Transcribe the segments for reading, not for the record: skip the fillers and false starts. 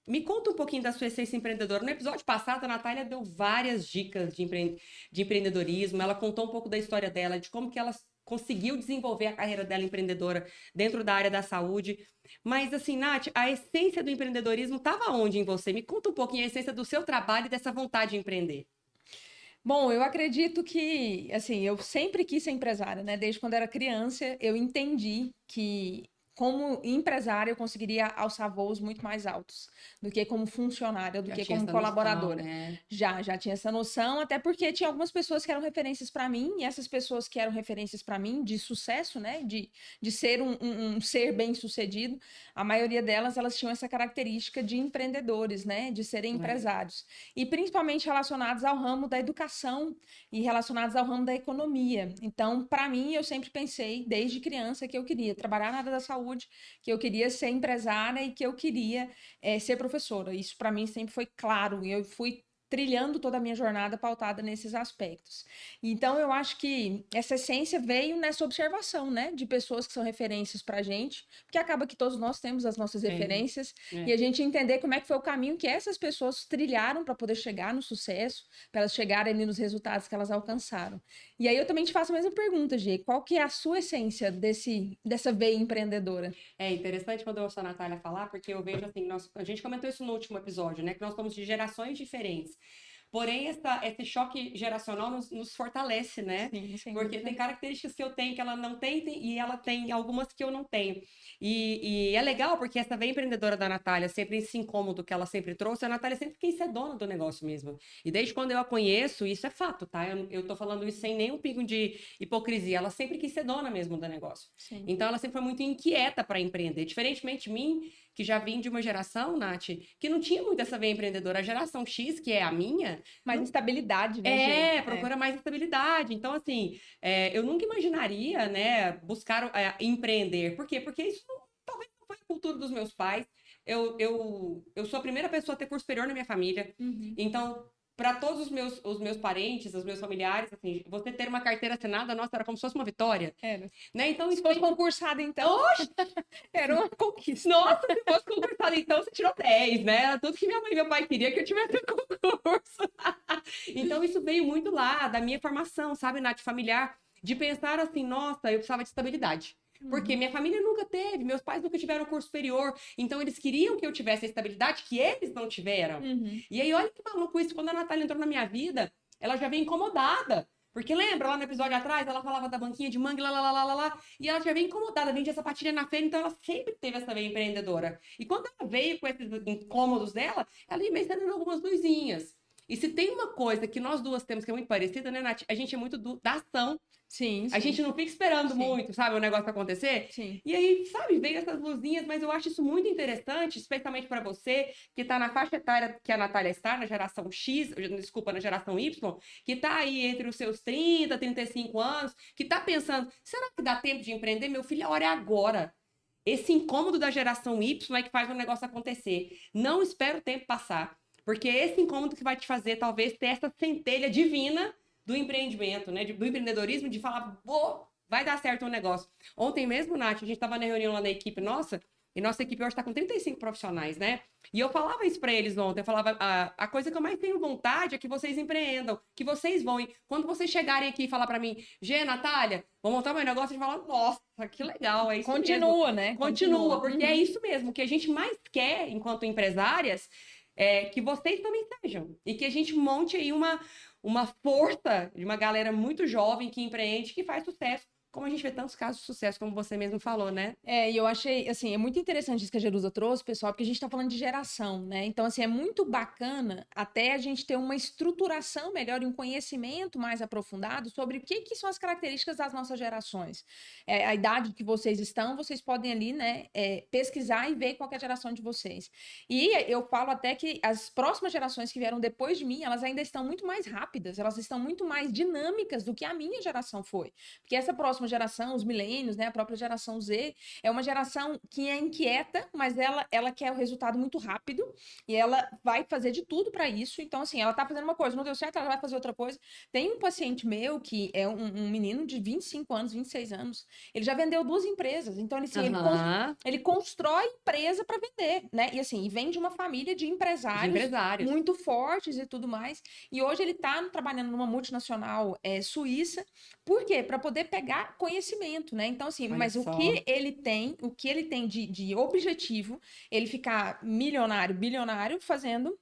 Me conta um pouquinho da sua essência empreendedora. No episódio passado, a Natália deu várias dicas de empreendedorismo. Ela contou um pouco da história dela, de como que ela conseguiu desenvolver a carreira dela empreendedora dentro da área da saúde. Mas assim, Nath, a essência do empreendedorismo estava onde em você? Me conta um pouquinho a essência do seu trabalho e dessa vontade de empreender. Bom, eu acredito que, assim, eu sempre quis ser empresária, né? Desde quando era criança, eu entendi que, como empresária, eu conseguiria alçar voos muito mais altos do que como funcionária, do Já que tinha como essa noção, colaboradora. né? Já tinha essa noção, até porque tinha algumas pessoas que eram referências para mim, e essas pessoas que eram referências para mim de sucesso, né? De ser um ser bem-sucedido, a maioria delas, elas tinham essa característica de empreendedores, né? De serem É. empresários. E principalmente relacionados ao ramo da educação e relacionados ao ramo da economia. Então, para mim, eu sempre pensei, desde criança, que eu queria trabalhar na área da saúde, que eu queria ser empresária e que eu queria ser professora. Isso, para mim, sempre foi claro. E eu fui trilhando toda a minha jornada pautada nesses aspectos. Então, eu acho que essa essência veio nessa observação, né? De pessoas que são referências para a gente, porque acaba que todos nós temos as nossas Tem. referências, e É. a gente entender como é que foi o caminho que essas pessoas trilharam para poder chegar no sucesso, para elas chegarem ali nos resultados que elas alcançaram. E aí eu também te faço a mesma pergunta, Gê, qual que é a sua essência dessa veia empreendedora? É interessante quando eu ouço a Natália falar, porque eu vejo assim, a gente comentou isso no último episódio, né? Que nós somos de gerações diferentes. Porém, esse choque geracional nos fortalece, né? Sim, sem Porque dúvida. tem características que eu tenho que ela não tem, e ela tem algumas que eu não tenho. E é legal porque essa veia empreendedora da Natália, sempre esse incômodo que ela sempre trouxe, a Natália sempre quis ser dona do negócio mesmo. E desde quando eu a conheço, isso é fato, tá? Eu tô falando isso sem nenhum pingo de hipocrisia. Ela sempre quis ser dona mesmo do negócio. Sim. Então, ela sempre foi muito inquieta para empreender. Diferentemente de mim, que já vim de uma geração, Nath, que não tinha muito essa veia empreendedora. A geração X, que é a minha, Mais instabilidade, né, Gê? procura mais estabilidade. Então, assim, eu nunca imaginaria, né, buscar empreender. Por quê? Porque isso talvez não foi a cultura dos meus pais. Eu sou a primeira pessoa a ter curso superior na minha família. Uhum. Então, para todos os meus parentes, os meus familiares, assim, você ter uma carteira assinada, nossa, era como se fosse uma vitória, Era. né? Então, Se isso fosse veio... concursada, então, Oxe, era uma conquista. nossa, se fosse concursada, então você tirou 10, né? Era tudo que minha mãe e meu pai queriam que eu tivesse concurso. Então, isso veio muito lá, da minha formação, sabe, Nath, familiar, de pensar assim, nossa, eu precisava de estabilidade. Porque Uhum. minha família nunca teve, meus pais nunca tiveram curso superior, então eles queriam que eu tivesse a estabilidade que eles não tiveram. Uhum. E aí, olha que maluco isso, quando a Natália entrou na minha vida, ela já veio incomodada. Porque lembra lá no episódio atrás, ela falava da banquinha de manga, lá, lá, lá, lá, lá, lá, e ela já veio incomodada, vendia sapatilha na feira, então ela sempre teve essa veia empreendedora. E quando ela veio com esses incômodos dela, ela ia me acendendo algumas luzinhas. E se tem uma coisa que nós duas temos que é muito parecida, né, Nath? A gente é muito da ação. Sim, A sim, gente não fica esperando sim, muito, sabe, o negócio acontecer. sim. E aí, sabe, veio essas luzinhas, mas eu acho isso muito interessante, especialmente para você, que está na faixa etária que a Natália está, na geração X, desculpa, na geração Y, que está aí entre os seus 30, 35 anos, que está pensando, será que dá tempo de empreender? Meu filho, a hora é agora. Esse incômodo da geração Y é que faz o negócio acontecer. Não espera o tempo passar, porque é esse incômodo que vai te fazer, talvez, ter essa centelha divina do empreendimento, né? Do empreendedorismo, de falar, pô, vai dar certo o negócio. Ontem mesmo, Nath, a gente estava na reunião lá na equipe nossa, e nossa equipe hoje está com 35 profissionais, né? E eu falava isso para eles ontem, eu falava, a coisa que eu mais tenho vontade é que vocês empreendam, que vocês vão. E quando vocês chegarem aqui e falar para mim, Gê, Natália, vou montar meu negócio, a gente fala, nossa, que legal, é isso mesmo. Continua, né? Continua, porque é Uhum. isso mesmo, o que a gente mais quer enquanto empresárias que vocês também sejam. E que a gente monte aí uma força de uma galera muito jovem que empreende, que faz sucesso. Como a gente vê tantos casos de sucesso, como você mesmo falou, né? E eu achei, assim, é muito interessante isso que a Jerusa trouxe, pessoal, porque a gente está falando de geração, né? Então, assim, é muito bacana até a gente ter uma estruturação melhor e um conhecimento mais aprofundado sobre o que são as características das nossas gerações. A idade que vocês estão, vocês podem ali, né, pesquisar e ver qual que é a geração de vocês. E eu falo até que as próximas gerações que vieram depois de mim, elas ainda estão muito mais rápidas, elas estão muito mais dinâmicas do que a minha geração foi. Porque essa próxima próxima geração, os milênios, né, a própria geração Z, é uma geração que é inquieta, mas ela quer o resultado muito rápido e ela vai fazer de tudo para isso. Então, assim, ela tá fazendo uma coisa, não deu certo, ela vai fazer outra coisa. Tem um paciente meu que é um menino de 25 anos, 26 anos, ele já vendeu 2 empresas. Então, assim, ele constrói empresa para vender, né? E assim, e vem de uma família de empresários muito fortes e tudo mais. E hoje ele tá trabalhando numa multinacional suíça. Por quê? Para poder pegar conhecimento, né? Então, assim, mas o que ele tem de objetivo, ele ficar milionário, bilionário, fazendo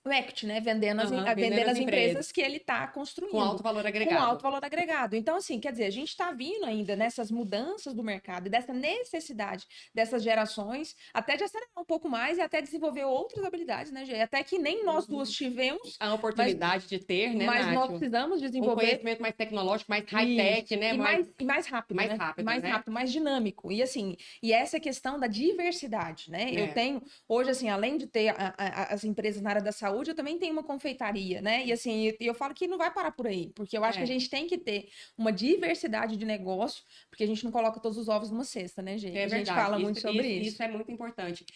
o equity, né? Vendendo as empresas que ele está construindo. Com alto valor agregado. Com alto valor agregado. Então, assim, quer dizer, a gente está vindo ainda nessas mudanças do mercado e dessa necessidade dessas gerações, até de acelerar um pouco mais e até desenvolver outras habilidades, né, Gê? Até que nem nós duas tivemos. A oportunidade de ter, né, Mas nós precisamos desenvolver. Um conhecimento mais tecnológico, mais high-tech, né? E mais rápido, mais né? rápido, mais né? rápido, mais dinâmico. E assim, e essa questão da diversidade, né? Eu tenho, hoje, assim, além de ter as empresas na área da saúde, eu também tenho uma confeitaria, né? E assim, eu falo que não vai parar por aí, porque eu acho que a gente tem que ter uma diversidade de negócio, porque a gente não coloca todos os ovos numa cesta, né, gente? A gente fala muito sobre isso. Isso é muito importante.